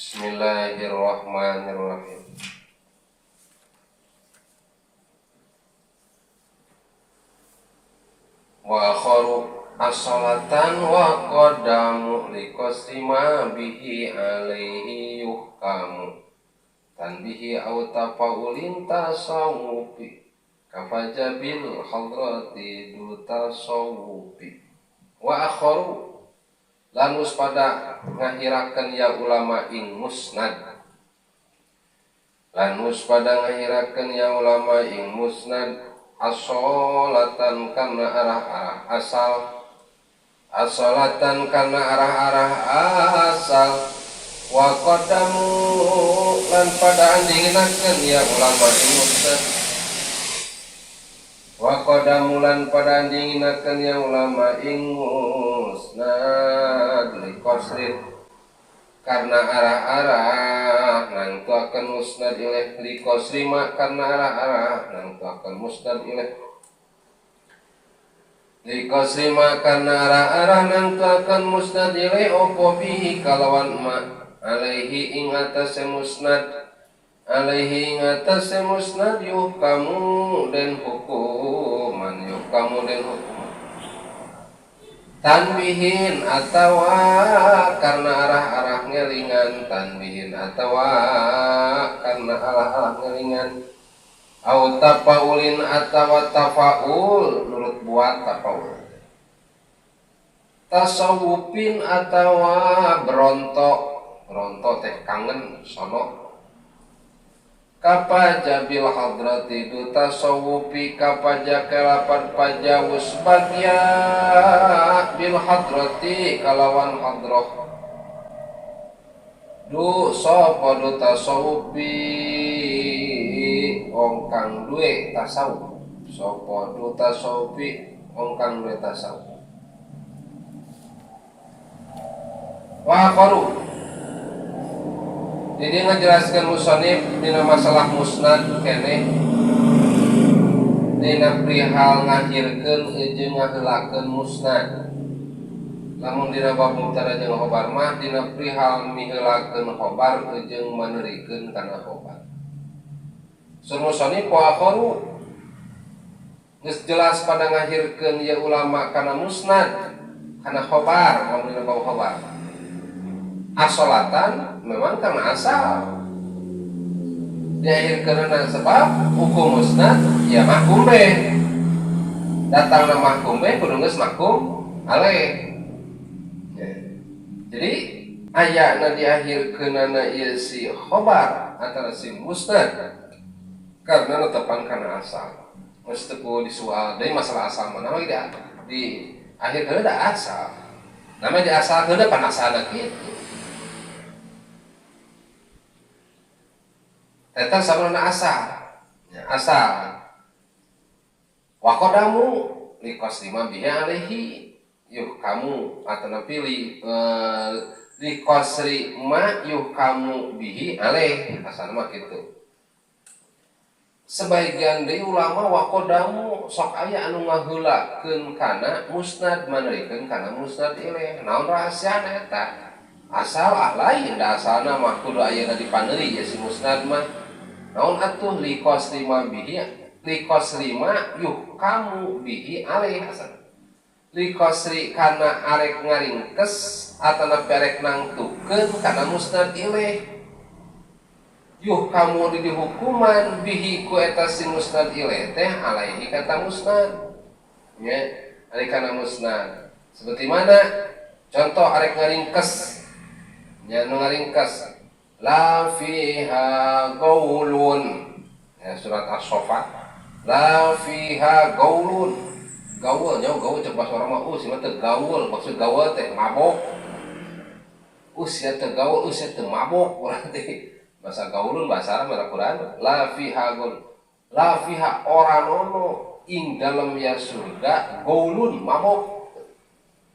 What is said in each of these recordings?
Bismillahirrahmanirrahim. Wa akharu as-salatan wa qadamu liqasima bihi alaihi yuhkamu tanbihi aw tafaulin tasawufi kafajabil hadrati du tasawufi. Wa akharu lanus pada ngahirakeun ya ulama ing musnad, lanus pada ngahirakeun ya ulama ing musnad as-sholatan kana arah-arah asal, as-sholatan kana arah-arah asal, wa qadamu lan pada andingakeun ya ulama ing musnad, wa qadamu lan pada andingakeun ya ulama ing musnad liqasrid karena arah-arah nangtuakeun musnad ilaih liqasrima karena arah-arah nangtuakeun musnad ilaih liqasrima karena arah-arah nangtuakeun musnad ilaih opo bihi kalawan ma alaihi ing atase musnad, alaihi ing atase musnad yuhkamu den hukuman, yuhkamu den hukuman tanbihin atawa karena arah-arah ngelingan, tanbihin atawa karena arah-arah ngelingan, au tafaulin atawa tafaul nurut buat tafaul, tasawufin atawa berontok, berontok teh kangen sono, kapaja bil hadrati du tasawufi kapaja kelapan pajawus bagya bil hadrati kalawan hadroh du sopo du tasawufi ongkang duwe tasawuf, sopo du tasawufi ongkang duwe tasawuf. Wa qaru jadi ngejelaskan musonif dina masalah musnad kene dina perihal ngahirkeun jeung ngaheulakeun musnad. Lamun dina bab mubtada jeung khobar mah dina perihal miheulakeun khobar jeung maneurikeun kana khobar. Sun musonif wa akharu geus jelas pada ngahirkeun ya ulama kana musnad kana khobar, lamun dina bab khobar. As-sholatan memang karena asal diakhirkan sebab hukum musnad ya mahkum beh, datang nama mahkum beh kudu geus mahkum alaih ya. Jadi ayatna diakhirkeunana ieu si khobar antara si musnad karena netepan kana asal geus teu disual deui masalah asal mah nama di akhirkeun da asal nama di asal teu pan asalna kitu. Eta sabenerna asal, ya, asal. Wa qadamu liqasrima bihi alaihi yuhkamu atana pilih liqasrima yuhkamu bihi alaihi asal mah kitu. Sebagian deui ulama wa qadamu sok aya anu ngaheulakeun kana musnad maneurikeun kana musnad ilaih. Naon rahasiana eta? Asal lain da asalna mah kudu aya dipaneuri ya si musnad mah. Naon atuh liqasrima bihi, liqasrima yuhkamu bihi alaih asal. Liqasri kana arek ngaringkes atana perek nangtukeun kana musnad ilaih. Yuhkamu di hukuman bihi ku eta si musnad ilaih teh alaihi kata musnad. Ya, ari kana musnad. Seperti mana? Contoh arek ngaringkes. Nya nu ngaringkes la fiha gaulun ya, surat as-saffat la fiha gaulun, gaul nya gaul cek bahasa urang mah sia teh gaul, maksud gaul teh mabok, sia teh gaul sia teh mabok berarti bahasa gaulun bahasa Arab Al-Qur'an. La fiha gaul, la fiha oranono ing dalam ya surga gaulun mabok,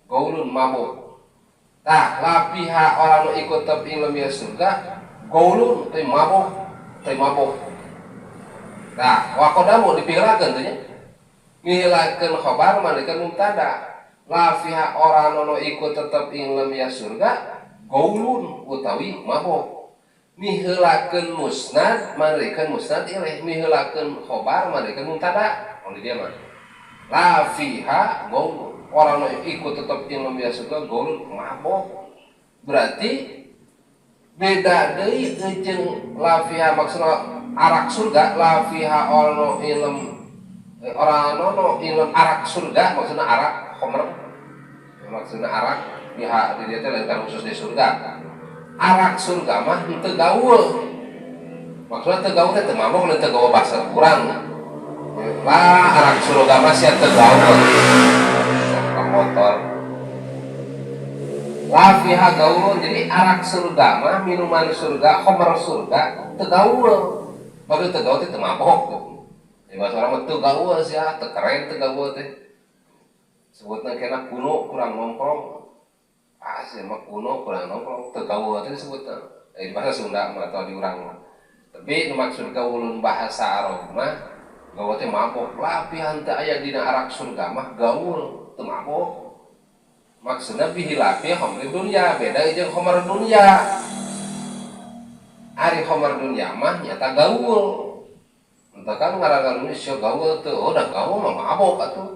gaulun mabok. Nah, lapiha orang nu ikut tapi ilmu ya surga gaulun teh mabok, teh mabok. Nah, wa qadamu dipikirakeun teh nya. Mihilakeun khobar manehkeun mubtada. Lafiha orang nu ikut tetep ilmu ya surga gaulun utawi mabok. mihelakeun musnad marikeun musnad ileh, mihelakeun khobar marikeun mubtada. Mun dia mah la fiha gaul, orang nu ikut tetep jeung biasa ke gaul mabok. Berarti beda deui jeung la fiha maksudna arak surga, la fiha ono ilm orang no ilm arak surga maksudna arak khomer, maksudna arak pihak di dia teh lain khusus di surga. Arak surga mah teu gaul, maksudna teu gaul teh teu mabok lain teu gaul bahasa kurang lah. Arak surga mah sia teu gaul motor la fiha gaul. Jadi arak surga mah minuman surga, khomer surga teu gaul. Padahal teu gaul teh teu mabok. Jadi bahasa orang mah teu gaul sia, teu keren teu gaul teh. Sebutna kena kuno kurang nongkrong. Sia mah kuno kurang nongkrong, teu gaul teh disebutna. Di bahasa Sunda mah atau di urang. Tapi nu maksud gaulun bahasa Arab mah gaul teh mabok. Lah pihan teu aya dina arak surga mah gaul teu mabok. Maksudna bihilafi khamri dunya, beda jeung khamar dunya. Ari khamar dunya mah nyata gaul. Entah kan ngarangan Indonesia gaul teu, udah gaul mah mabok atuh.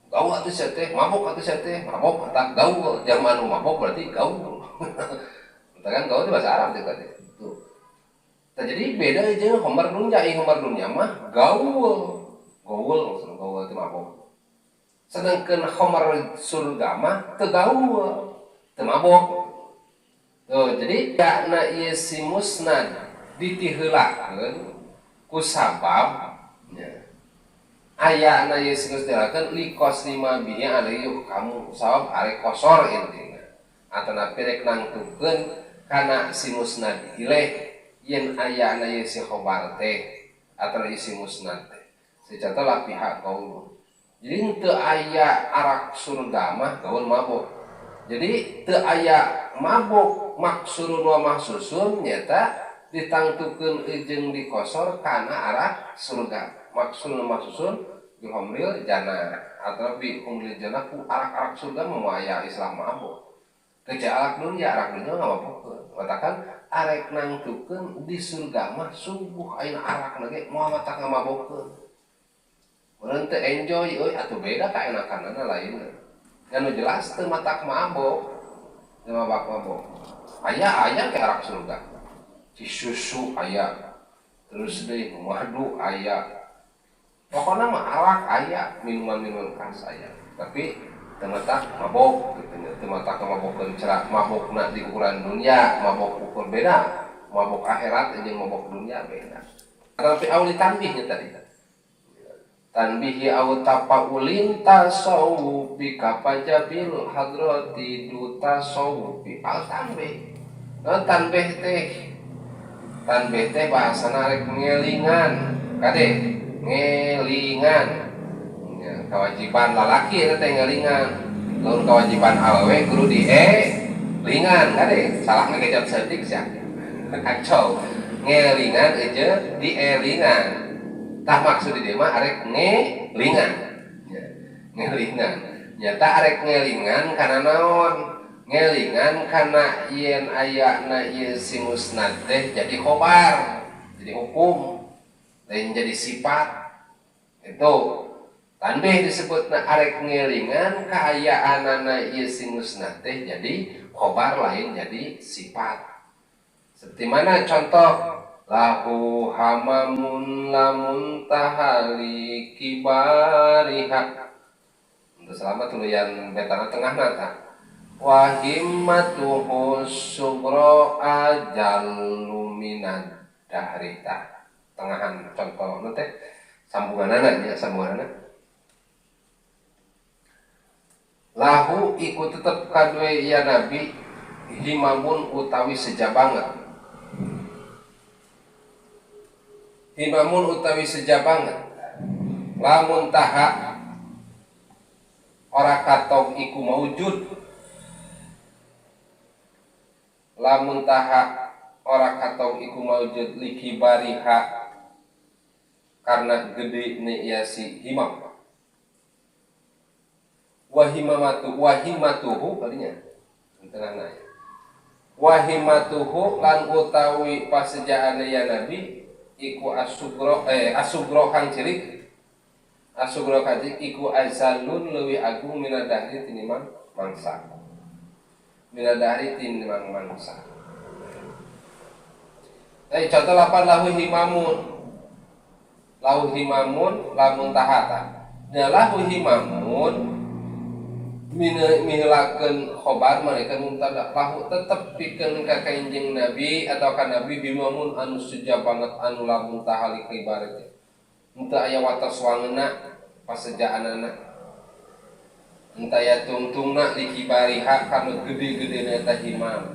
Gaul atuh sia teh, mabok atuh sia teh, mabok eta gaul. Zaman nu mabok berarti gaul. Entah kan gaul itu bahasa Arab teh tadi. Tuh. Jadi beda jeung khamar dunya, khamar dunya mah gaul. Gaul maksudna gaul teh mabok. Sedangkan khamar surga mah teu gaul, teu mabok. Tuh, jadi dakna ieu si musnad ditiheulakeun ku sabab ayana ieu si musnad ditiheulakeun likos lima bihi alaihi kamu sabab are kosor intina. Atana pirek nangtukeun kana si musnad ileh yen ayana ieu si khobar teh atana ieu si musnad teh. Secara la pihak gaul. Jadi teu aya arak surga mah gaul mabok. Jadi teu aya mabok maksurun wa mahsusun nyata ditangtukeun jeung dikosor kana arak surga. Maksurun wa mahsusun bi humril jana atau bi humril jana ku arak-arak surga mah aya Islam mabok. Keja arak dunya ngabokkeun. Katakan arek nangtukeun di surga mah sungguh ayeuna arak ge moal matak ngabokkeun. Orang teh enjoy, atau beda kaenakanana lain. Kan jelas teu matak mabok, teu mabok. Aya ke arak surga. Ci susu aya, terus deui madu aya. Pokona mah arak aya, minuman-minuman khas aya. Tapi teu matak mabok, teu matak mabokkeun cerak mabokna di ukuran dunia, mabok ukur beda. Mabok akhirat jeung mabok dunia beda. Tapi auli tanbihnya tadi. Tanbihi au tapaulin tasawufi kapajabil hadrati du tasawufi al tanbih. Nah tanbih teh bahasana rek ngelingan kade ngelingan ya, kewajiban lalaki eta teh ngelingan. Lamun kewajiban awewe kudu lingan kade salah ngegejap setik sia kacau ngelingan aja dielingan. Tah maksud dia mah arek ngelingan. Ya, ngelingan. Nyata arek ngelingan kana naon? Ngelingan kana yen ayana ieu si musnad teh jadi khobar, jadi hukum, lain jadi sifat. Itu tanbih disebutna arek ngelingan kaayaanana ieu si musnad teh jadi khobar lain jadi sifat. Seperti mana contoh lahu hamamun lamun tahali kibariha. Untuk selamat tuluyan betana tengah nata. Wa himmatuhu subra ajallu minad dahrita. Tengahan contoh nu teh sambunganana nya sambunganana. Lahu iku tetep kadue ya nabi himamun utawi sejabangan. Himamun utawi sejabangan lamun taha ora katong iku maujud, lamun taha ora katong iku maujud likibariha karena gede ne ya si himam wahimatuhu kalinya tengahna wahimatuhu lan utawi pasejaane ya nabi iku asugro kang cilik asugro kang cilik iku azalun leuwih agung minadahri tinimbang mangsa minadahri tinimbang mangsa. Contoh lapan lahu himamun lamun tahata nah lahu himamun mihilakeun khobar mereka mubtada lahu tetep pikeun ka kanjeng nabi atau ka nabi himamun anu suja banget anu lamun tahali ibarat henteu aya watos wangeuna pasejaanana henteu aya tungtungna likibariha kana gede-gedena tah himam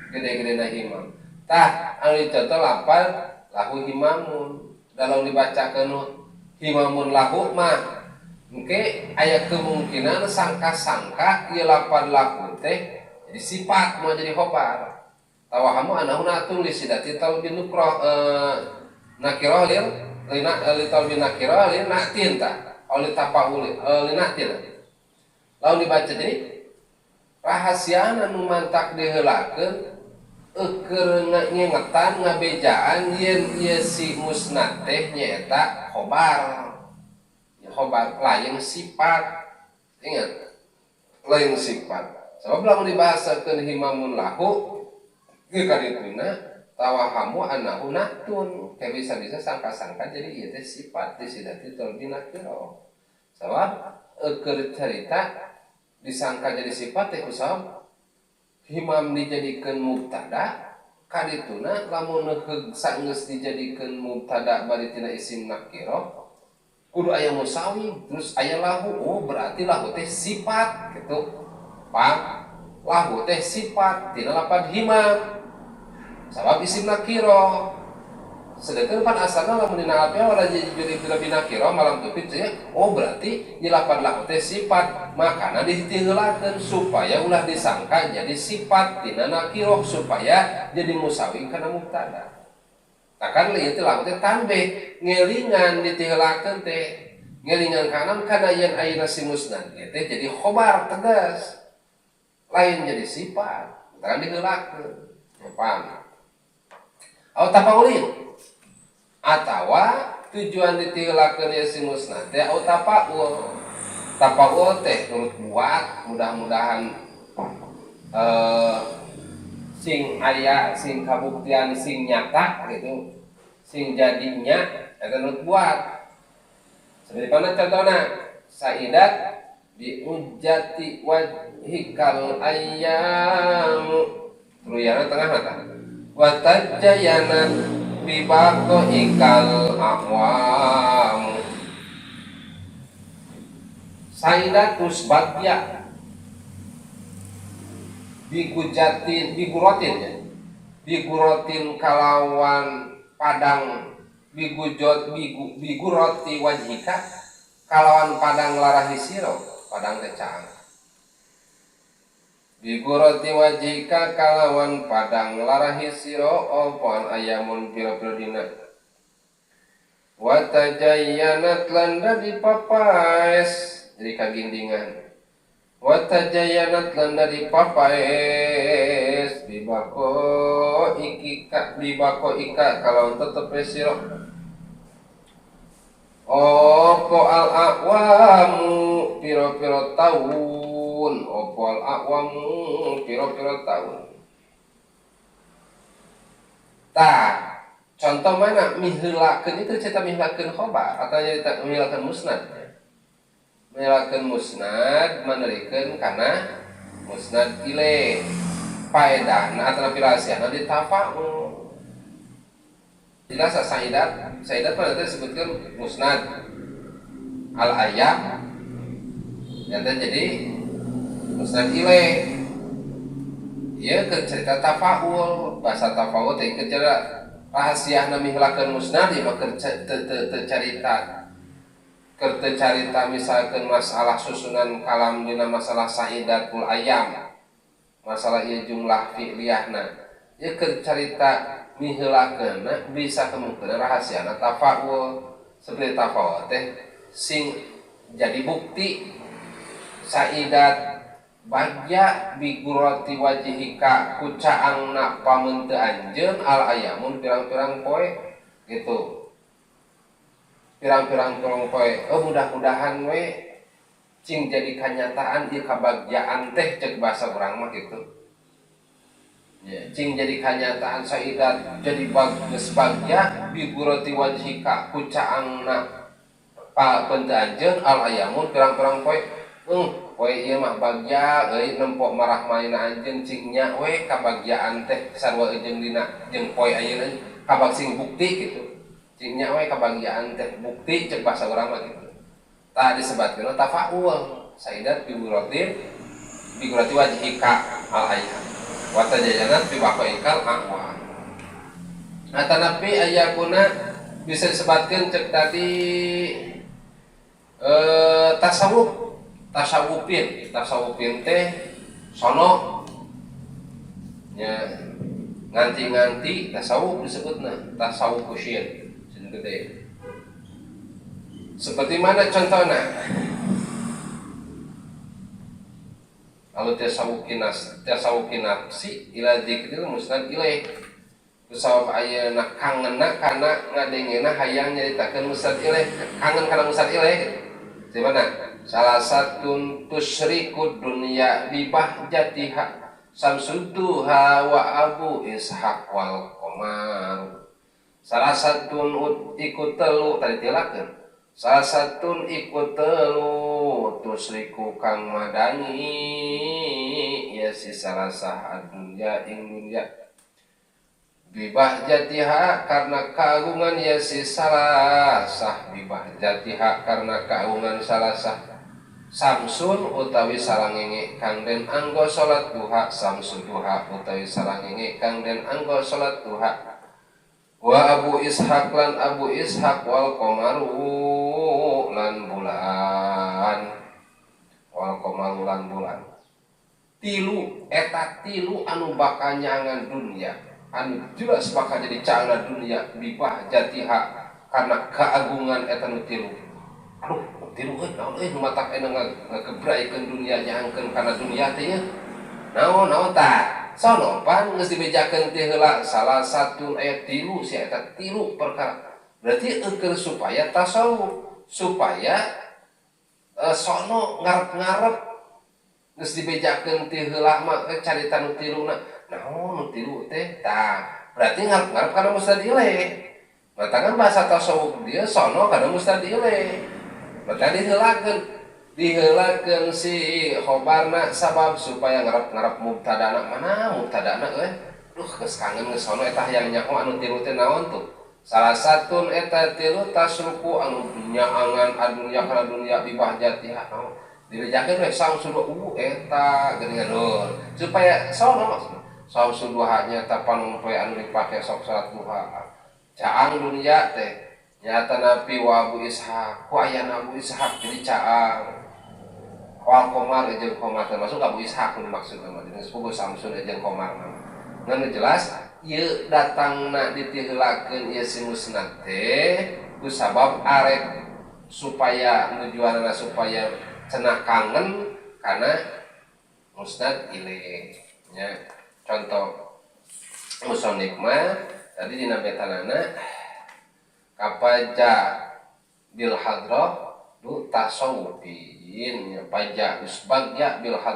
gede-gedena himam tah anu contoh lapan lahu himamun dalam dibacakeun himamun lahu mah oke, aya kemungkinan sangka-sangka ieu lapan lahu teh jadi sifat mau jadi khobar. Tawahamu anahu natun li sidati talbin nukroh nakirah li talbin nakirah li natin ta oleh tapaul li natin. Lalu dibaca jadi rahasiana nu mantak diheulakeun eukeur ngengetan ngabejaan yen ieu si musnad teh nyaeta khobar. Khobar lain sifat ingat lain sifat sebab lamun dibahasakeun himamun lahu ge kadituna tawahamu annahu natun kayak bisa-bisa sangka-sangka jadi ieu teh sifat disidati talbi nakira sabab keur carita disangka jadi sifat teh kusab himam dijadikeun mubtada kadituna lamun saenggeus dijadikeun mubtada bari tina isim nakira kudu aya musawi terus aya lahu oh berarti lahu teh sifat gitu paham lahu teh sifat tina lapan himam sabab isim nakira sedangkan pan asalna lamun dina alfiah wala jadi lebih nakira malam tupit ya oh berarti di lapan lahu teh sifat makana ditiheulakeun supaya ulah disangka jadi sifat tina nakira supaya jadi musawi kana mubtada. Takkan lieu teh lahu teh tanbih ngelingan ditiheulakeun teh ngelingan kana kana yen ayeuna si musnad teh jadi khobar tegas lain jadi sifat takkan diheulakeun paham tapaulin atawa tujuan ditiheulakeun ieu si musnad teh tapaul teh nurut buat mudah-mudahan sing aya sing kabuktian sing nyata gitu sing jadinya eta nu buat seperti mana contohna saidat di ujati wajhikal ayyam truyana tengah mata wa tajayana bi baqaikal aqwam saidatus batya bigurotin kalawan padang biguroti wajhika kalawan padang larahi siro padang kecang biguroti wajhika kalawan padang larahi siro opon ayamun pira-pira dina watajayyanat landa dipapaes jadi kagindingan watajayanat lan dari papaes bibako ika kalau tetep sira opo al aqwamu piro-piro tahun opo al aqwamu piro-piro tahun contoh mana mihilakeun itu cerita mihilakeun khobar atau cerita mihilakeun musnad melakukan musnad menerikeun kana musnad ile faedahna atau pirasiana ditafaul jelas saidat pada disebutkan musnad al ayat yang jadi musnad ile ieu keur cerita tafaul bahasa tafaul teh keur rahasiana mihilakeun musnad ieu mah keur carita carita misalkan masalah susunan kalam dina masalah saidatul ayam masalah ieu jumlah fi'liyahna ieu keur carita miheulakeunna bisa kemungkinan rahasiana tafaul seperti tafaul teh sing jadi bukti saidat bagja bigurati wajhika kucaangna pamenteu anjeun al ayamun pirang-pirang poe gitu. Pirang-pirang poe mudah-mudahan we cing jadi kenyataan ieu kabagjaan teh cek bahasa urang mah gitu. Ya, cing jadi kenyataan saidat jadi geus bagja bigurati wajhika kucaangna pamenteu anjeun al ayamun pirang-pirang poe poe ieu mah bagja euy nempok marah maina anjeun cingnya we kabagjaan teh sarua jeung dina jeung poe ayeuna kabag sing bukti gitu cingnya we kabagjaan teh bukti cek bahasa urang mah gitu tah disebutkeun tafaul saidat bigurati wajhika al ayam wa tajajanat bi baqaikal aqwa atanapi ayakuna bisa disebutkeun cek tadi tasawufin teh sono nya nganti-nganti tasawuf disebutna tasawuf kusyir sing gede seperti mana contohnya kalau tasawuf nafsi ila dzikril musnad ilaih kusawab ayeuna kangenna kana ngadengena hayang nyaritakeun musnad ilaih kangen kana musnad ilaih di mana salah satu tusyrikud dunya bi bahjatiha samsudduha wa abu ishaq wal qamar salah satu ikut telu tadi tilakeun salah satu ikut telu tusyriku kang madangi ya si salah sah dunya ing dunya bibahjatiha karena keagungan ya si salah sah bibahjatiha karena keagungan salah sah samsun utawi sarangenge kang den anggo salat duha samsun duha utawi sarangenge kang den anggo salat duha wa abu ishaq lan abu ishaq wal qamaru lan bulan tilu eta tilu anu bakal nyangan dunia anu jelas bakal jadi cangna dunia bibah jatiha karena keagungan eta nu tilu aduh tilu naon nu matak ena ngagebraikeun dunia nyaangkeun kana dunia teh nya naon tah sono pan geus dibejakeun teh heula salah satu aya tilu si eta tilu perkara berarti eukeun supaya tasawuf supaya sono ngarep-ngarep geus dibejakeun teh heula mah carita nu tiluna naon tilu teh tah berarti ngarep-ngarep kana mustad ilaih matakan bahasa tasawuf dia sono kana mustad ilaih mata diheulakeun si khobarna sabab supaya ngarep-ngarep mubtadana mana mubtadana duh geus kangen geus sono eta hayang nyaho anu tilu teh naon tuh salah satu eta tilu tasruku anu nyaangan adunya kana dunya bibah jatiha naon dibejakeun we samsudua eta geuningan supaya sono maksudna samsul duhanya tapan poe anu dipake sok salat duha caang dunya teh nyata nabi wa abu ishaq ku aya abu ishaq jadi caang wal qamar jeung qamar termasuk abu ishaq nu maksudna mah jeung sepupu samsul jeung qamar ngan jelas ieu datangna ditiheulakeun ieu si musnad teh ku sabab arek supaya nujuanna supaya cenah kangen kana musnad ilaih nya contoh musonif mah tadi dina betanana kapaja bil hadrah du tasawufin paja usbagja bil hadrah